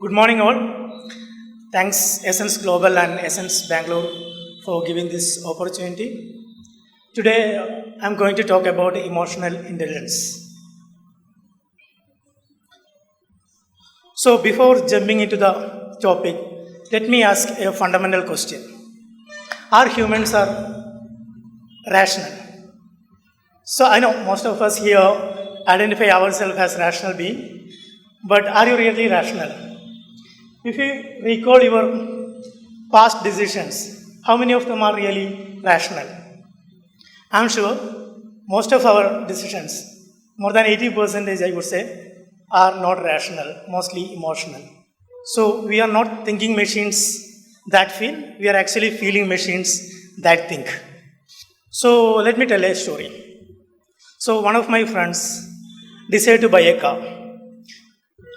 Good morning, all. Thanks, esSENSE Global and esSENSE Bangalore, for giving this opportunity. Today, I'm going to talk about emotional intelligence. So, before jumping into the topic, let me ask a fundamental question. Are humans rational? So, I know most of us here identify ourselves as rational being, but are you really rational? If you recall your past decisions, how many of them are really rational? I'm sure most of our decisions, more than 80% I would say, are not rational, mostly emotional. So we are not thinking machines that feel, we are actually feeling machines that think. So let me tell a story. So one of my friends decided to buy a car.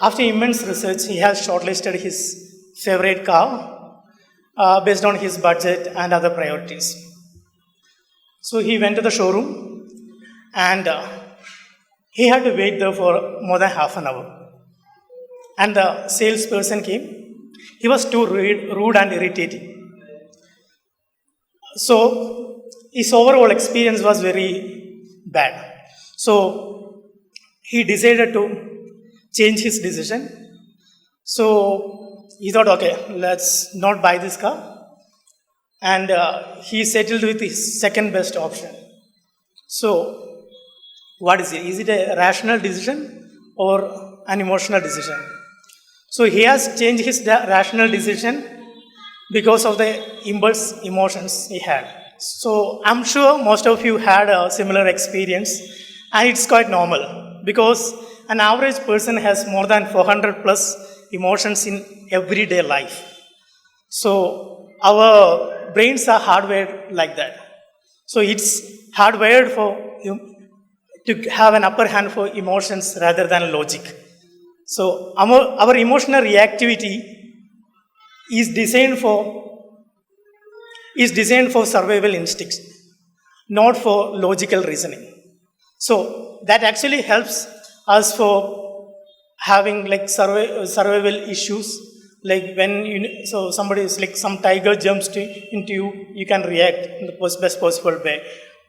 After immense research, he has shortlisted his favorite car based on his budget and other priorities. So he went to the showroom and he had to wait there for more than half an hour. And the salesperson came. He was too rude and irritating. So his overall experience was very bad. So he decided to change his decision. So he thought, okay, let's not buy this car. And he settled with his second best option. So what is it? Is it a rational decision or an emotional decision? So he has changed his rational decision because of the impulse emotions he had. So I'm sure most of you had a similar experience, and it's quite normal because an average person has more than 400 plus emotions in everyday life. So our brains are hardwired like that. So it's hardwired to have an upper hand for emotions rather than logic. So our emotional reactivity is designed for survival instincts, not for logical reasoning. So that actually helps us for having like survival issues, like when somebody is like some tiger jumps into you, you can react in the best possible way,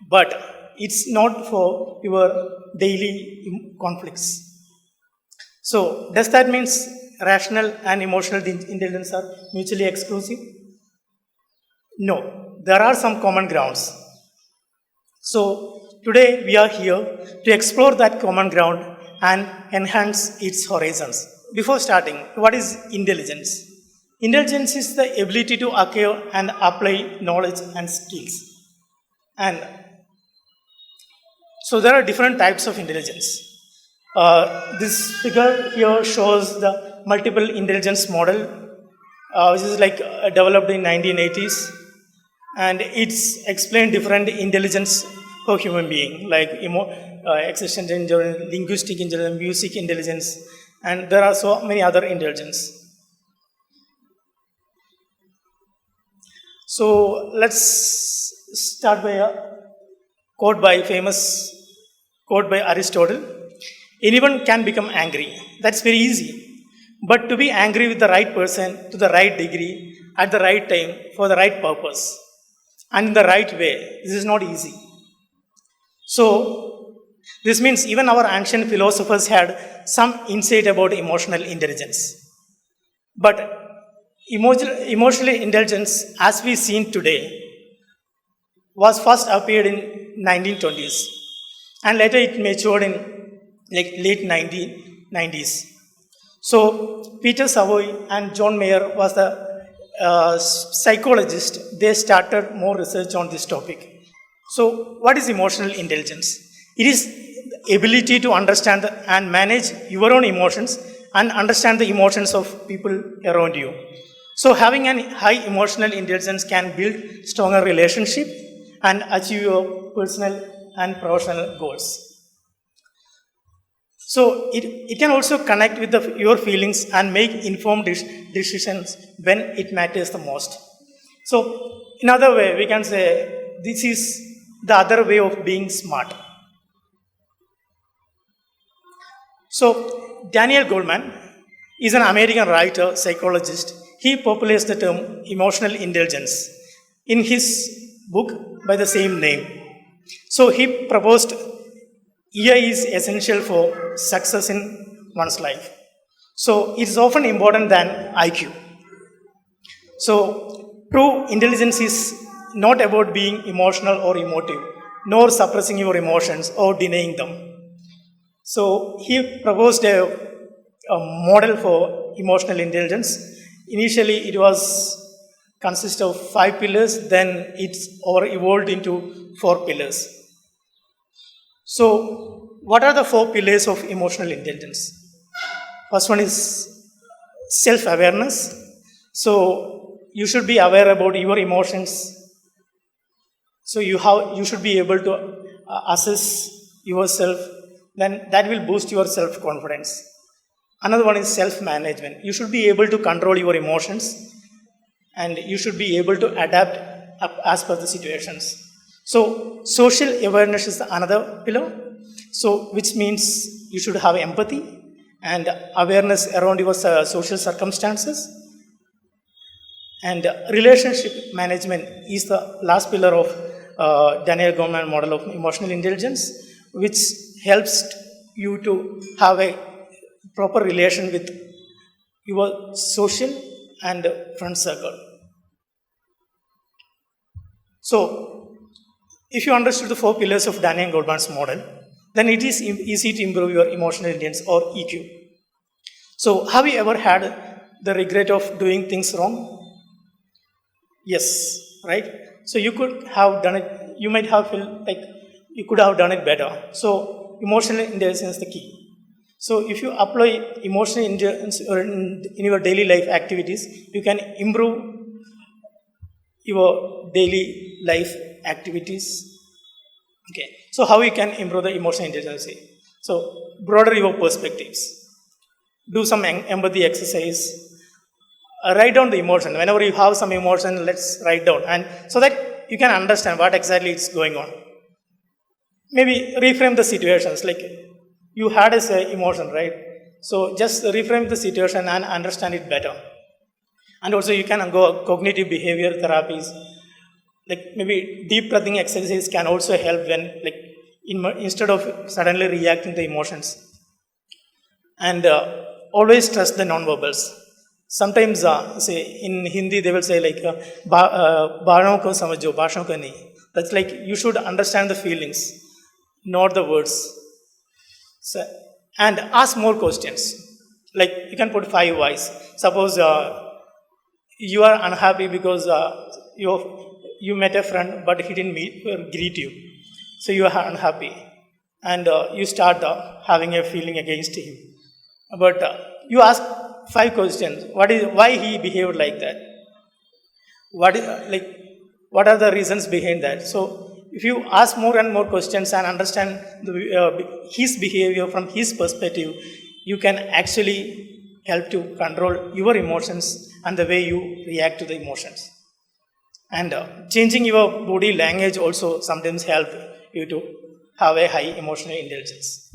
but it's not for your daily conflicts. So does that mean rational and emotional intelligence are mutually exclusive? No, there are some common grounds. So today we are here to explore that common ground and enhance its horizons. Before starting, what is intelligence? Intelligence is the ability to acquire and apply knowledge and skills. And so there are different types of intelligence. This figure here shows the multiple intelligence model, which is like developed in 1980s, and it's explained different intelligence for human being, like existential intelligence, linguistic intelligence, music intelligence, and there are so many other intelligence. So let's start by a famous quote by Aristotle. Anyone can become angry. That's very easy. But to be angry with the right person, to the right degree, at the right time, for the right purpose, and in the right way, this is not easy. So, this means even our ancient philosophers had some insight about emotional intelligence. But emotional intelligence, as we seen today, was first appeared in 1920s, and later it matured in late 1990s. So, Peter Savoy and John Mayer was the psychologist. They started more research on this topic. So, what is emotional intelligence? It is the ability to understand and manage your own emotions and understand the emotions of people around you. So, having a high emotional intelligence can build stronger relationship and achieve your personal and professional goals. So, it can also connect with your feelings and make informed decisions when it matters the most. So, in other way, we can say this is the other way of being smart. So, Daniel Goleman is an American writer, psychologist. He popularized the term emotional intelligence in his book by the same name. So he proposed EI is essential for success in one's life. So it is often important than IQ. So true intelligence is not about being emotional or emotive, nor suppressing your emotions or denying them. So he proposed a model for emotional intelligence. Initially, it was consist of 5 pillars, then it's evolved into 4 pillars. So, what are the 4 pillars of emotional intelligence? First one is self-awareness. So, you should be aware about your emotions. So, you should be able to assess yourself. Then that will boost your self-confidence. Another one is self-management. You should be able to control your emotions, and you should be able to adapt as per the situations. So, social awareness is another pillar. So, which means you should have empathy and awareness around your social circumstances. And relationship management is the last pillar of Daniel Goleman model of emotional intelligence, which helps you to have a proper relation with your social and friend circle. So, if you understood the 4 pillars of Daniel Goleman's model, then it is easy to improve your emotional intelligence or EQ. So, have you ever had the regret of doing things wrong? Yes, right? So, you could have done it, you might have felt like you could have done it better. So, emotional intelligence is the key. So, if you apply emotional intelligence in your daily life activities, you can improve your daily life activities. Okay. So, how you can improve the emotional intelligence? So, broaden your perspectives. Do some empathy exercise. Write down the emotion. Whenever you have some emotion, let's write down, and so that you can understand what exactly is going on. Maybe reframe the situations, like you had a emotion, right? So just reframe the situation and understand it better. And also you can go cognitive behavior therapies, like maybe deep breathing exercises can also help when, like, instead of suddenly reacting to emotions. And always trust the non-verbals. Sometimes, say in Hindi, they will say like, "Baano ko samajho, bhashon ko nahi." That's like you should understand the feelings, not the words. So, and ask more questions. Like you can put 5 whys. Suppose you are unhappy because you met a friend, but he didn't greet you, so you are unhappy, and you start having a feeling against him. But you ask 5 questions. Why he behaved like that? What are the reasons behind that? So if you ask more and more questions and understand his behavior from his perspective, you can actually help to control your emotions and the way you react to the emotions. And changing your body language also sometimes help you to have a high emotional intelligence.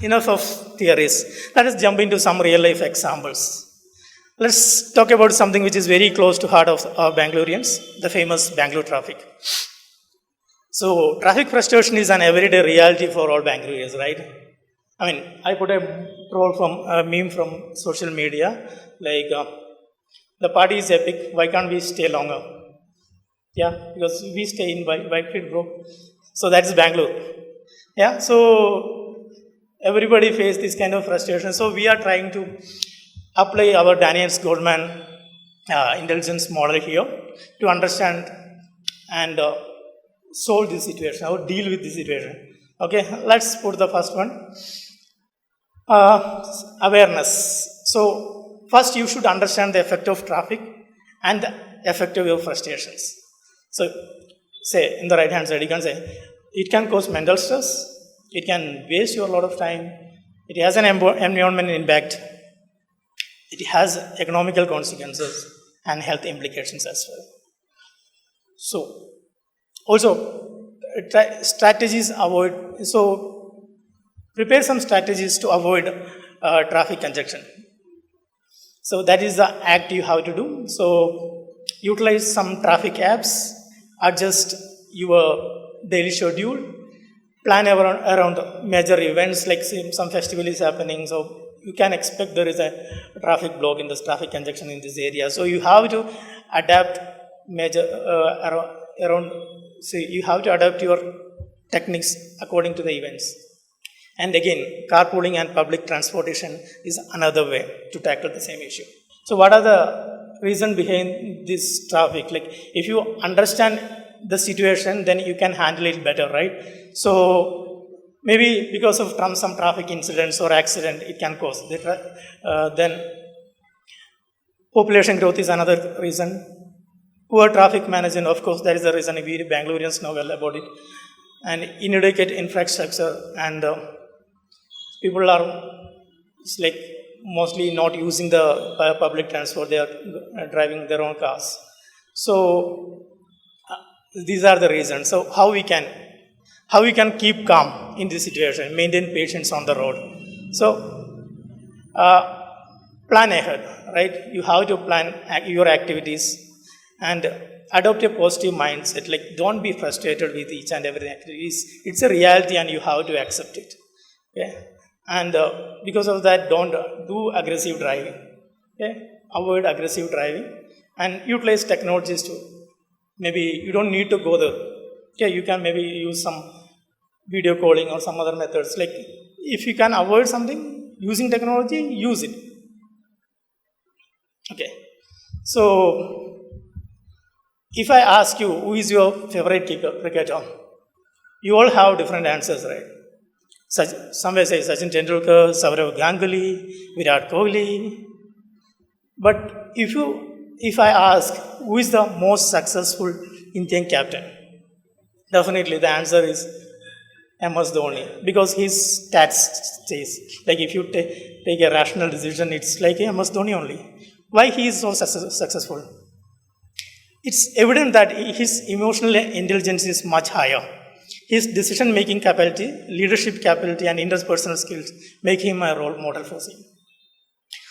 Enough of theories. Let us jump into some real life examples. Let's talk about something which is very close to heart of Bangaloreans, the famous Bangalore traffic. So traffic frustration is an everyday reality for all Bangaloreans, right? I mean, I put a meme from social media, like the party is epic. Why can't we stay longer? Yeah, because we stay in Whitefield, bro. So that's Bangalore. Yeah, so everybody face this kind of frustration. So we are trying to apply our Daniel Goleman intelligence model here to understand and solve this situation or deal with this situation. Okay, let's put the first one. Awareness. So first you should understand the effect of traffic and the effect of your frustrations. So say in the right hand side, you can say it can cause mental stress, it can waste your lot of time, it has an environmental impact, it has economical consequences and health implications as well. So also strategies avoid, so prepare some strategies to avoid traffic congestion. So that is the act you have to do. So utilize some traffic apps, adjust your daily schedule, plan around major events, like some festival is happening, so you can expect there is a traffic block in this traffic congestion in this area. So you have to adapt major around. So you have to adapt your techniques according to the events. And again, carpooling and public transportation is another way to tackle the same issue. So what are the reason behind this traffic? Like if you understand the situation, then you can handle it better, right? So maybe because of some traffic incidents or accident, it can cause. Then population growth is another reason. Poor traffic management, of course, that is the reason we Bangaloreans know well about it. And inadequate infrastructure, and people are like mostly not using the public transport, they are driving their own cars. So these are the reasons. So how we can keep calm in this situation, maintain patience on the road. So plan ahead, right? You have to plan your activities and adopt a positive mindset. Like don't be frustrated with each and every activity. It's a reality and you have to accept it. Okay? And because of that, don't do aggressive driving. Okay? Avoid aggressive driving and utilize technologies too. Maybe you don't need to go there. Okay? You can maybe use some video calling or some other methods. Like if you can avoid something using technology, use it. Okay. So if I ask you who is your favorite cricketer, you all have different answers, right? Some may say Sachin Tendulkar, Sourav Ganguly, Virat Kohli. But if I ask who is the most successful Indian captain, definitely the answer is MS Dhoni, because his stats says, like if you take a rational decision, it's like MS Dhoni only. Why he is so successful? It's evident that his emotional intelligence is much higher. His decision-making capability, leadership capability, and interpersonal skills make him a role model for him.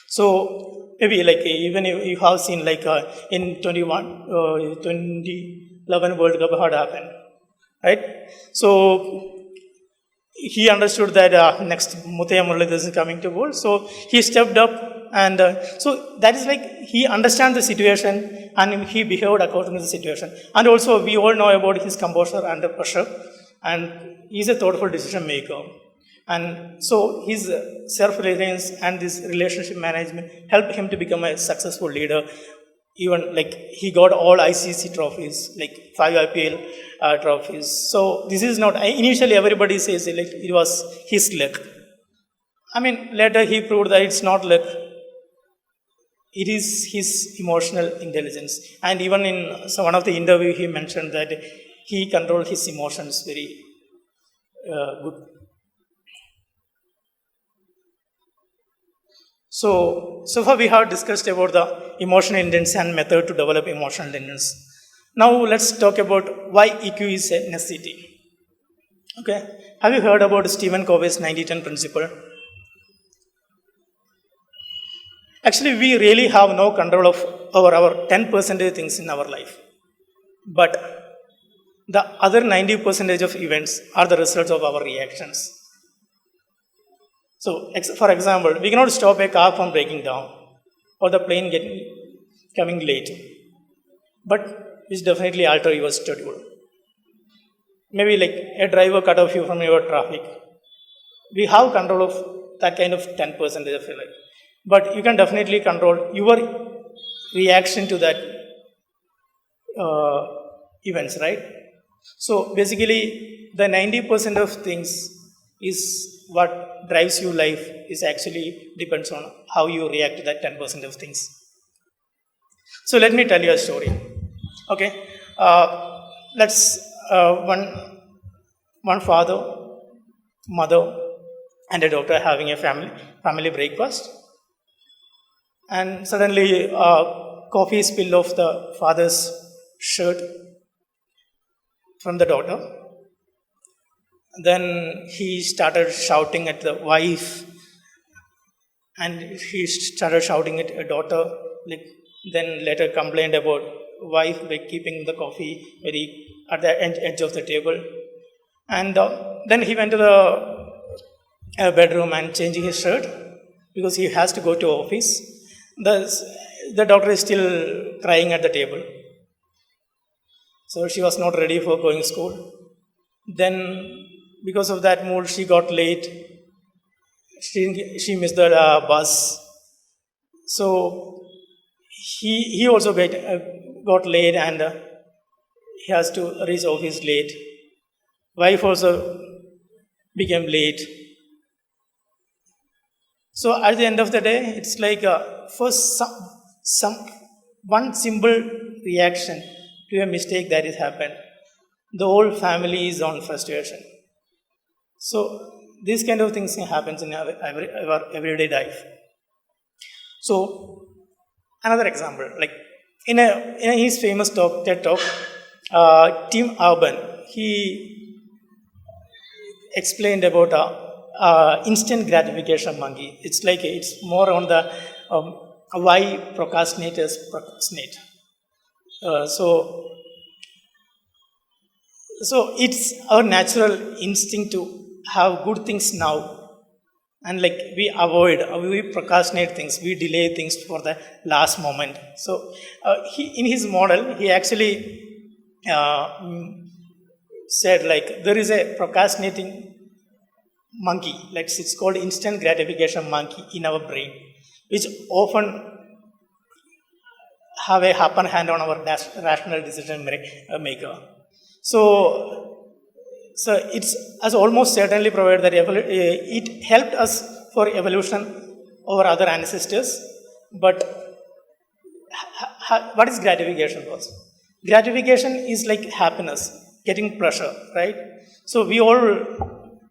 So maybe like even you have seen like in 2011 World Cup had happened, right? So he understood that next Muthiah Muralidharan is coming to world, so he stepped up, and so that is like he understands the situation and he behaved according to the situation. And also we all know about his composure under pressure, and he's a thoughtful decision maker. And so his self-reliance and this relationship management helped him to become a successful leader. Even like he got all ICC trophies, like 5 IPL trophies. So this is not, initially everybody says like it was his luck. I mean, later he proved that it's not luck. It is his emotional intelligence. And even in one of the interview, he mentioned that he controlled his emotions very good. So far we have discussed about the emotional intelligence and method to develop emotional intelligence. Now let's talk about why EQ is a necessity. Okay, have you heard about Stephen Covey's 90-10 principle? Actually, we really have no control over our 10% things in our life. But the other 90% of events are the results of our reactions. So, for example, we cannot stop a car from breaking down or the plane coming late. But it's definitely alter your schedule. Maybe like a driver cut off you from your traffic. We have control of that kind of 10% of your life. But you can definitely control your reaction to that events, right? So basically, the 90% of things is what drives your life is actually depends on how you react to that 10% of things. So let me tell you a story. Okay, let's one father, mother, and a doctor having a family breakfast. And suddenly coffee spilled off the father's shirt from the daughter. Then he started shouting at the wife, and he started shouting at her daughter, like, then later complained about wife like keeping the coffee very at the edge of the table. And then he went to the bedroom and changing his shirt because he has to go to office. The daughter is still crying at the table. So she was not ready for going to school. Then because of that mood, she got late. She missed the bus. So he also got late and he has to reach office late. Wife also became late. So at the end of the day, it's like for some one simple reaction to a mistake that has happened, the whole family is on frustration. So these kind of things happens in our everyday life. So another example, like in his famous TED talk, Tim Urban, he explained about instant gratification monkey. It's more on the why procrastinators procrastinate. So it's our natural instinct to have good things now, and like we procrastinate things, we delay things for the last moment. So in his model, he actually said like there is a procrastinating monkey, like it's called instant gratification monkey in our brain, which often have a upper hand on our rational decision maker. So it's as almost certainly provided that it helped us for evolution over other ancestors. But what is gratification was? Gratification is like happiness, getting pleasure, right? So we all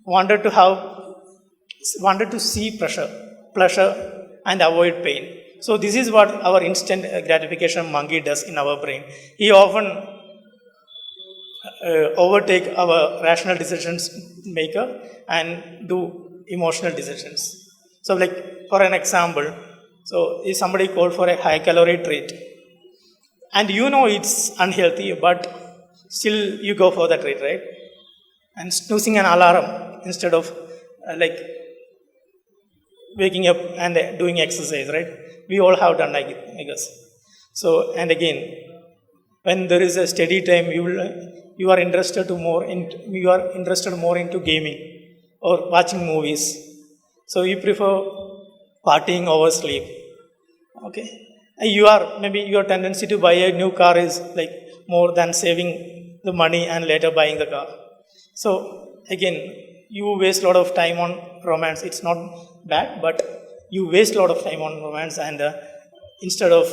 wanted to see pleasure and avoid pain. So this is what our instant gratification monkey does in our brain. He often overtake our rational decisions maker and do emotional decisions. So like for an example, so if somebody called for a high calorie treat and you know it's unhealthy, but still you go for the treat, right? And snoozing an alarm instead of like waking up and doing exercise, right? We all have done like it, I guess. So, and again, when there is a steady time, you are interested more into gaming or watching movies. So you prefer partying over sleep. Okay, maybe your tendency to buy a new car is like more than saving the money and later buying the car. So again, you waste a lot of time on romance. It's not bad, but you waste a lot of time on romance and instead of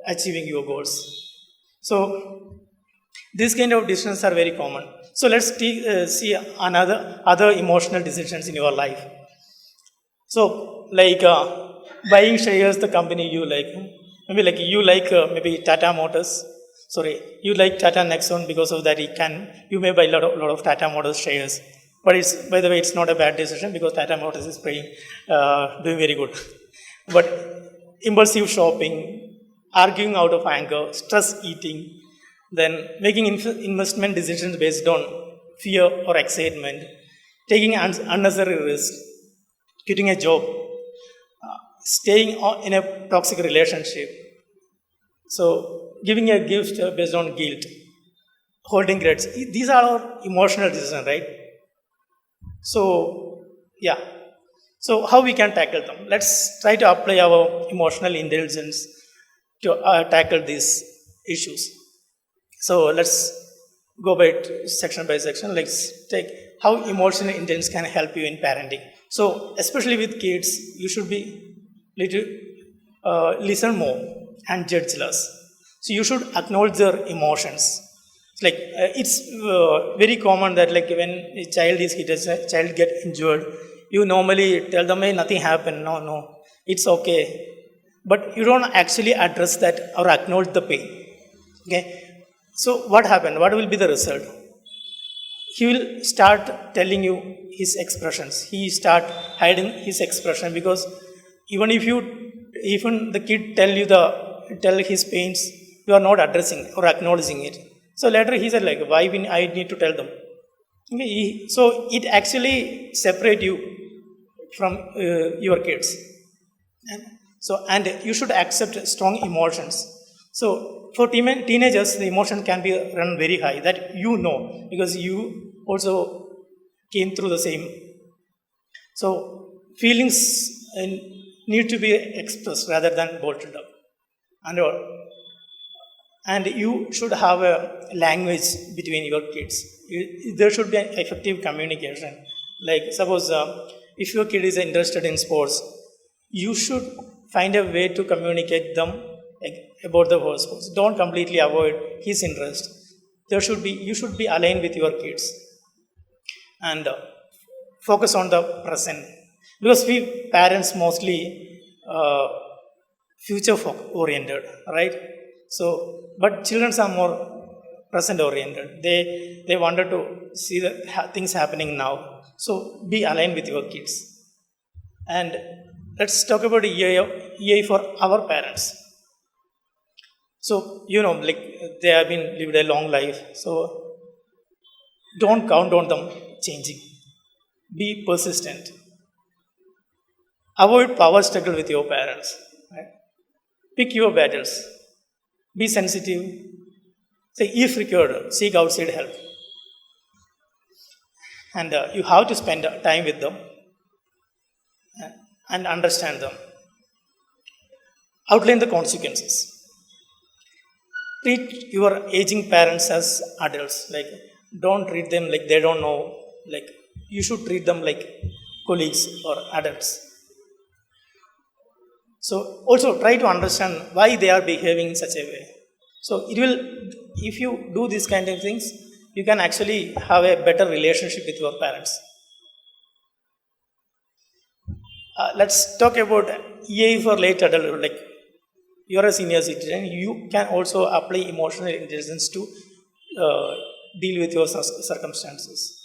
achieving your goals. So these kind of decisions are very common. So let's see other emotional decisions in your life. So like buying shares the company you like. Maybe like you like maybe Tata Motors. Sorry, you like Tata Nexon because of that you may buy a lot of Tata Motors shares. But by the way, it's not a bad decision because Tata Motors is doing very good. But impulsive shopping, arguing out of anger, stress eating, then making investment decisions based on fear or excitement, taking unnecessary risks, quitting a job, staying in a toxic relationship. So giving a gift based on guilt, holding grudge. These are our emotional decisions, right? So, yeah. So how we can tackle them? Let's try to apply our emotional intelligence to tackle these issues. So let's go section by section. Let's take how emotional intelligence can help you in parenting. So especially with kids, you should be listen more and judge less. So you should acknowledge their emotions. It's very common that like when a child is hit, a child get injured, you normally tell them, hey, nothing happened, no, it's okay. But you don't actually address that or acknowledge the pain. Okay. So what happened? What will be the result? He will start telling you his expressions. He start hiding his expression because Even the kid tell his pains, you are not addressing or acknowledging it. So later he said like, why I need to tell them? Okay, so it actually separate you from your kids. And you should accept strong emotions. So for teenagers, the emotion can be run very high, that because you also came through the same. So feelings need to be expressed rather than bottled up. And you should have a language between your kids. There should be an effective communication. Like suppose if your kid is interested in sports, you should find a way to communicate them about the whole sports. Don't completely avoid his interest. You should be aligned with your kids and focus on the present. Because we parents mostly future oriented, right? So, but children are more present oriented. They wanted to see the things happening now. So be aligned with your kids. And let's talk about EI for our parents. So like they have been lived a long life. So don't count on them changing. Be persistent. Avoid power struggle with your parents. Right? Pick your battles. Be sensitive. Say, if required, seek outside help. And you have to spend time with them and understand them. Outline the consequences. Treat your aging parents as adults. Like, don't treat them like they don't know. Like, you should treat them like colleagues or adults. So also try to understand why they are behaving in such a way. So if you do these kind of things, you can actually have a better relationship with your parents. Let's talk about EA for late adulthood. Like you're a senior citizen, you can also apply emotional intelligence to deal with your circumstances.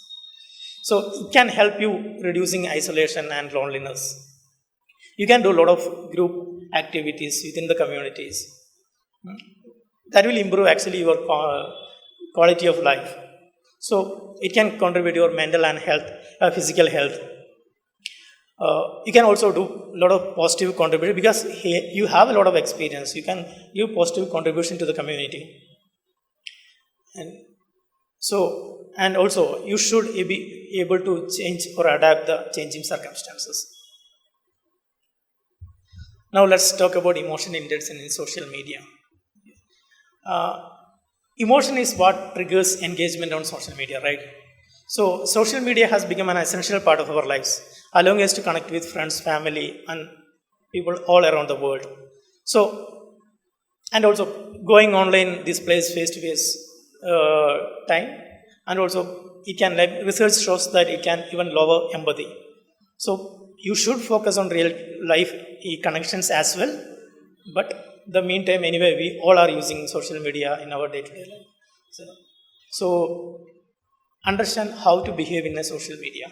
So it can help you reducing isolation and loneliness. You can do a lot of group activities within the communities. That will improve actually your quality of life. So it can contribute to your mental and physical health. You can also do a lot of positive contribution because you have a lot of experience. You can give positive contribution to the community. And also you should be able to change or adapt the changing circumstances. Now let's talk about emotional intelligence in social media. Emotion is what triggers engagement on social media, right? So social media has become an essential part of our lives, allowing us to connect with friends, family, and people all around the world. So, and also going online displays face-to-face time, and also it can, like research shows that it can even lower empathy. So you should focus on real life connections as well, but the meantime anyway we all are using social media in our day-to-day life. So understand how to behave in a social media,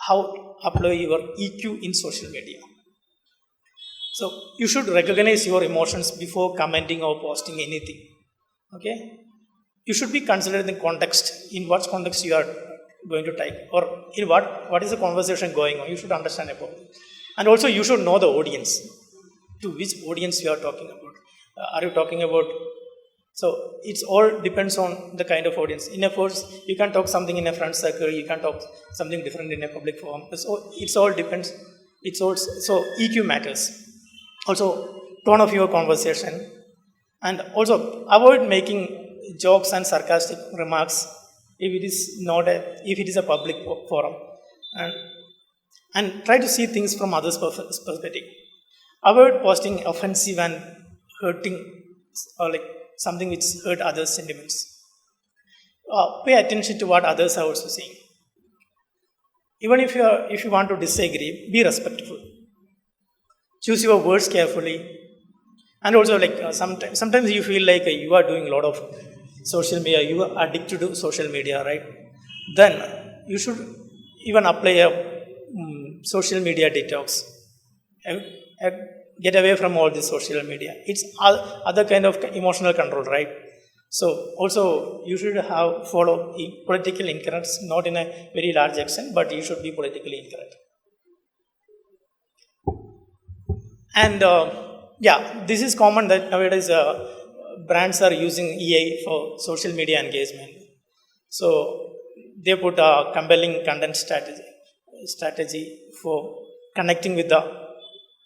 how apply your EQ in social media. So you should recognize your emotions before commenting or posting anything. Okay, you should be considered in context, in what context you are going to type, or in what is the conversation going on. You should understand about it. And also you should know the audience, to which audience you are talking about. Are you talking about, so it's all depends on the kind of audience. In a course you can talk something in a friend circle, you can talk something different in a public forum. So it's all depends. It's also, so EQ matters. Also tone of your conversation, and also avoid making jokes and sarcastic remarks if it is a public forum, and try to see things from others' perspective. Avoid posting offensive and hurting, or like something which hurt others' sentiments. Pay attention to what others are also saying. Even if you want to disagree, be respectful. Choose your words carefully. And also, like sometimes you feel like you are doing a lot of social media, you are addicted to social media, right? Then you should even apply a social media detox uh, uh, get away from all this social media. It's other kind of emotional control, right? So also you should have follow political incorrect, not in a very large extent, but you should be politically incorrect. And yeah, this is common that nowadays brands are using EA for social media engagement. So they put a compelling content strategy for connecting with the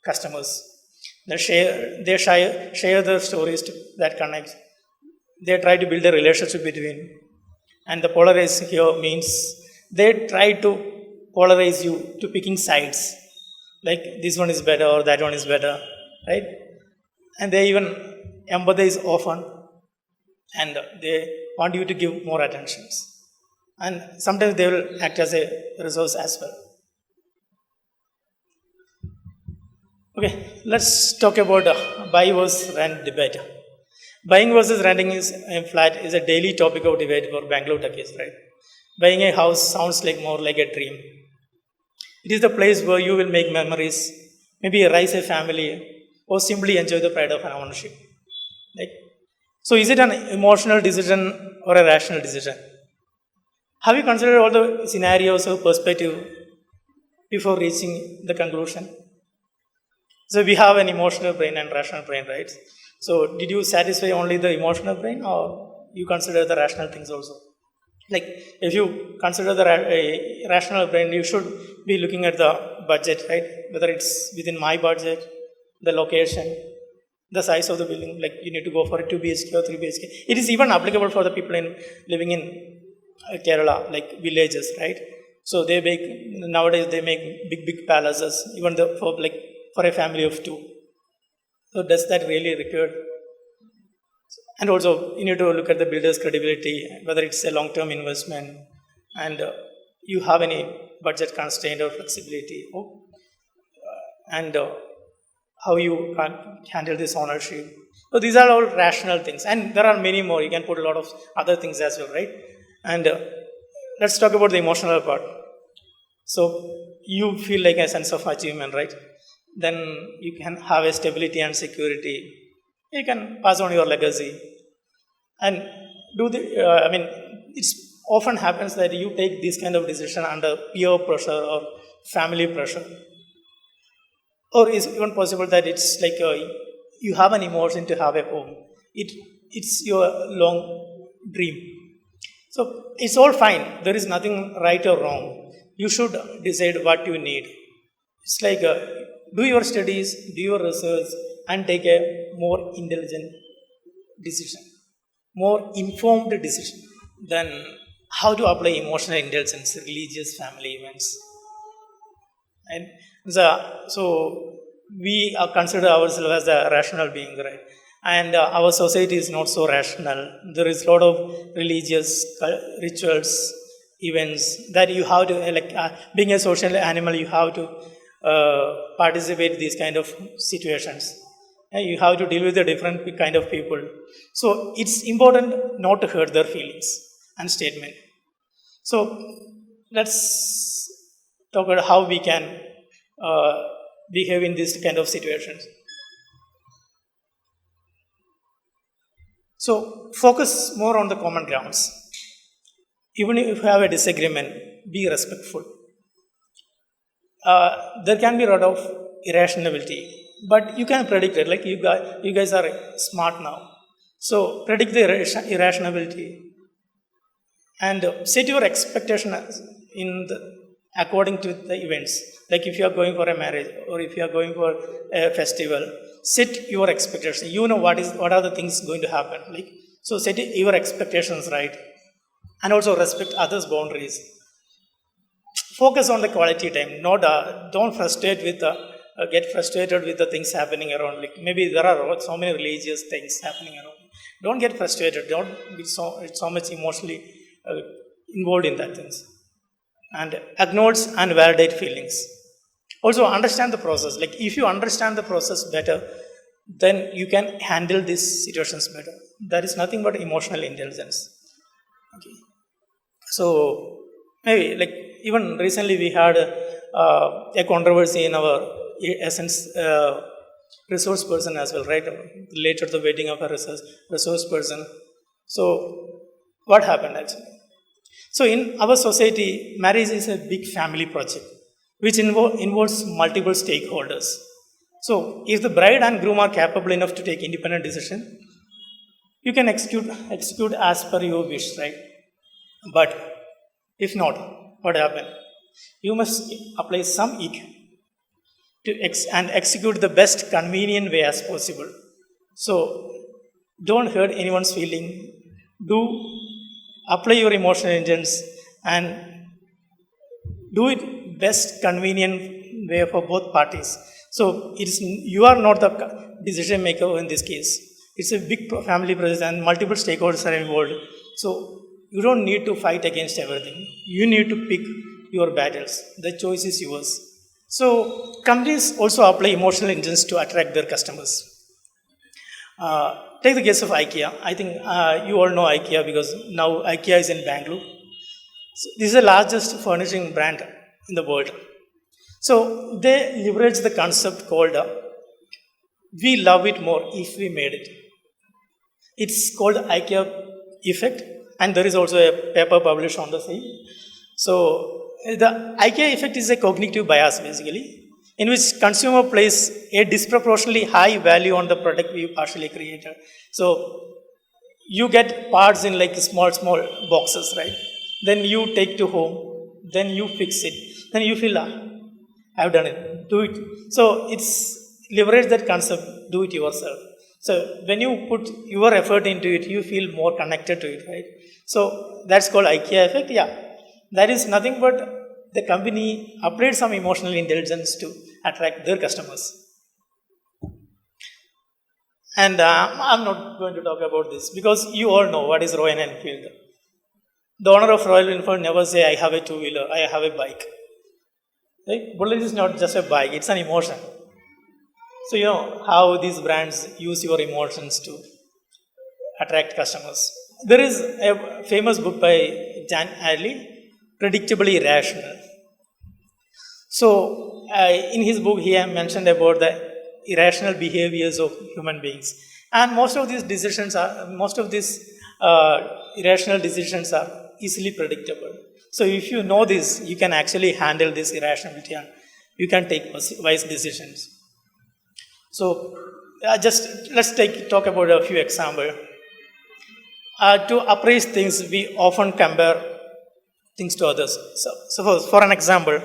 customers. They share their stories that connect. They try to build a relationship between. And the polarize here means they try to polarize you to picking sides. Like this one is better or that one is better, right? And they even empathize often, and they want you to give more attentions. And sometimes they will act as a resource as well. Okay, let's talk about buy versus rent debate. Buying versus renting is flat is a daily topic of debate for Bangalore techies, right? Buying a house sounds like more like a dream. It is the place where you will make memories, maybe raise a family, or simply enjoy the pride of an ownership. Like, so is it an emotional decision or a rational decision? Have you considered all the scenarios or perspective before reaching the conclusion? So we have an emotional brain and rational brain, right? So did you satisfy only the emotional brain, or you consider the rational things also? Like if you consider the rational brain, you should be looking at the budget, right? Whether it's within my budget, the location, the size of the building. Like you need to go for a 2 BHK or 3 BHK. It is even applicable for the people living in Kerala, like villages, right? So nowadays they make big palaces, even for a family of 2. So does that really require? And also you need to look at the builder's credibility, whether it's a long-term investment, and you have any budget constraint or flexibility, and how you can handle this ownership. So these are all rational things, and there are many more. You can put a lot of other things as well, right? And let's talk about the emotional part. So you feel like a sense of achievement, right? Then you can have a stability and security. You can pass on your legacy and do the. It's often happens that you take this kind of decision under peer pressure or family pressure, or is it even possible that it's like you have an emotion to have a home. It's your long dream. So it's all fine. There is nothing right or wrong. You should decide what you need. It's like do your studies, do your research, and take a more intelligent decision, more informed decision than how to apply emotional intelligence, religious family events. And so we are consider ourselves as a rational being, right? And our society is not so rational. There is a lot of religious rituals, events that you have to, being a social animal, you have to participate in these kind of situations. You have to deal with the different kind of people. So it's important not to hurt their feelings and statement. So let's talk about how we can behave in these kind of situations. So focus more on the common grounds. Even if you have a disagreement, be respectful. There can be a lot of irrationality, but you can predict it. Like you guys are smart now, so predict the irrationality and set your expectation according to the events. Like if you are going for a marriage or if you are going for a festival, set your expectation. You know what are the things going to happen. Like so, set your expectations right, and also respect others' boundaries. Focus on the quality time. Not don't get frustrated with the things happening around. Like maybe there are so many religious things happening around. Don't get frustrated. Don't be so much emotionally involved in that things. And acknowledge and validate feelings. Also understand the process. Like if you understand the process better, then you can handle these situations better. That is nothing but emotional intelligence. Okay. So maybe like even recently we had a controversy in our essence resource person as well, right? Later the wedding of a resource person. So what happened actually? So in our society, marriage is a big family project which involves multiple stakeholders. So if the bride and groom are capable enough to take independent decision, you can execute as per your wish, right? But if not, what happened? You must apply some EQ and execute the best convenient way as possible. So don't hurt anyone's feeling. Do apply your emotional engines and do it best convenient way for both parties. So you are not the decision maker in this case. It's a big family process and multiple stakeholders are involved. So you don't need to fight against everything. You need to pick your battles. The choice is yours. So companies also apply emotional engines to attract their customers. Take the case of IKEA. I think you all know IKEA because now IKEA is in Bangalore. So this is the largest furnishing brand in the world. So they leverage the concept called we love it more if we made it. It's called IKEA effect, and there is also a paper published on the same. So the IKEA effect is a cognitive bias basically, in which consumer place a disproportionately high value on the product we partially created. So you get parts in like small boxes, right? Then you take to home, then you fix it, then you feel I've done it, do it. So it's leverage that concept, do it yourself. So when you put your effort into it, you feel more connected to it, right? So that's called IKEA effect. Yeah, that is nothing but the company applied some emotional intelligence to attract their customers. And I'm not going to talk about this because you all know what is Royal Enfield. The owner of Royal Enfield never say, I have a two-wheeler, I have a bike. Right? Bullet is not just a bike, it's an emotion. So you know how these brands use your emotions to attract customers. There is a famous book by Jan Adley, Predictably, Irrational. So in his book, he mentioned about the irrational behaviors of human beings. And most of these irrational decisions are easily predictable. So if you know this, you can actually handle this irrationality and you can take wise decisions. So let's talk about a few examples. To appraise things, we often compare things to others. So suppose, for an example,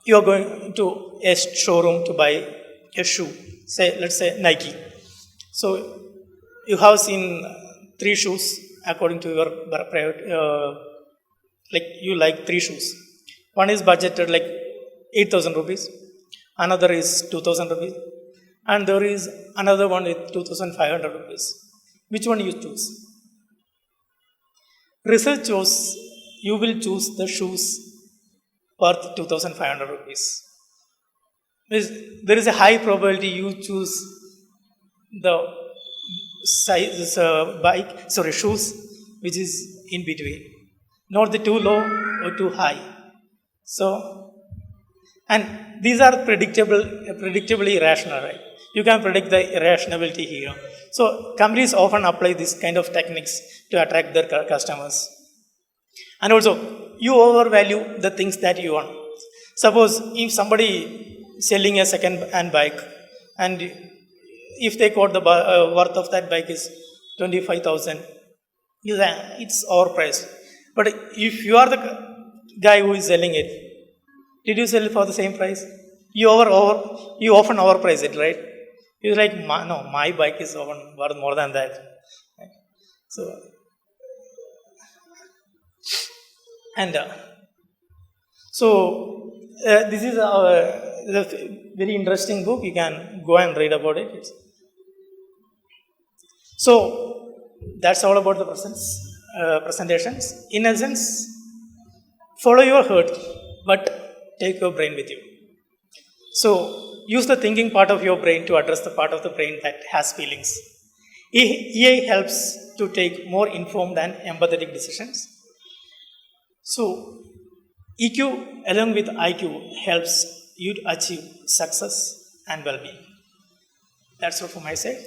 you are going to a showroom to buy a shoe. Let's say Nike. So you have seen 3 shoes according to your private. Like you like 3 shoes. One is budgeted like 8,000 rupees. Another is 2,000 rupees. And there is another one with 2,500 rupees. Which one you choose? Research shows you will choose the shoes worth 2,500 rupees. There is a high probability you choose the shoes which is in between. Not the too low or too high. So, and these are predictably irrational, right? You can predict the irrationality here. So, companies often apply this kind of techniques to attract their customers. And also, you overvalue the things that you want. Suppose if somebody selling a second-hand bike, and if they quote the worth of that bike is 25,000, you say it's overpriced. But if you are the guy who is selling it, did you sell it for the same price? You often overprice it, right? You're like, no, my bike is often worth more than that. So, and this is a very interesting book. You can go and read about it. So that's all about the presentations. In essence, follow your heart, but take your brain with you. So use the thinking part of your brain to address the part of the brain that has feelings. EA helps to take more informed and empathetic decisions. So EQ along with IQ helps you'd achieve success and well-being. That's all from my side.